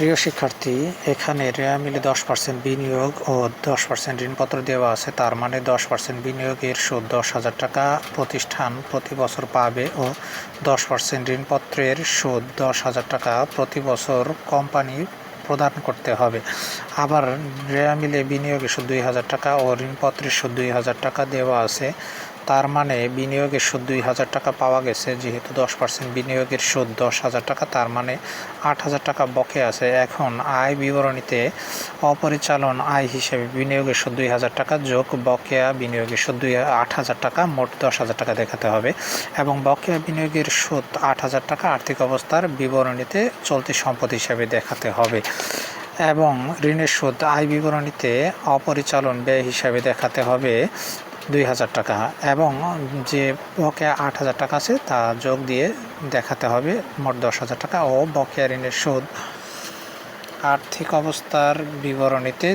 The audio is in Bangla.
প্রিয় শিক্ষার্থী, এখানে রেয়া মিলে 10% বিনিয়োগ ও 10% ঋণপত্র দেওয়া আছে। তার মানে 10% বিনিয়োগের সুদ 10,000 টাকা প্রতিষ্ঠান প্রতি বছর পাবে ও 10% ঋণপত্রের সুদ 10,000 টাকা প্রতি বছর কোম্পানি প্রদান করতে হবে। আবার রেয়া মিলে বিনিয়োগের সুদ 2,000 টাকা ও ঋণপত্রের সুদ 2,000 টাকা দেওয়া আছে। তার মানে বিনিয়োগের সুদ 2,000 টাকা পাওয়া গেছে। যেহেতু 10% বিনিয়োগের সুদ 10,000 টাকা, তার মানে 8,000 টাকা বকে আছে। এখন আয় বিবরণীতে অপরিচালন আয় হিসেবে বিনিয়োগের সুদ 2,000 টাকা যোগ বকেয়া বিনিয়োগের সুদ 8,000 টাকা, মোট 10,000 টাকা দেখাতে হবে। এবং বকেয়া বিনিয়োগের সুদ 8,000 টাকা আর্থিক অবস্থার বিবরণীতে চলতি সম্পদ হিসেবে দেখাতে হবে। এবং ঋণের সুদ আয় বিবরণীতে অপরিচালন ব্যয় হিসাবে দেখাতে হবে 2,000 টাকা, এবং যে বকেয়া 8,000 টাকা আছে তা যোগ দিয়ে দেখাতে হবে মোট 10,000 টাকা। ও বকেয়া ঋণের সুদ আর্থিক অবস্থার বিবরণীতে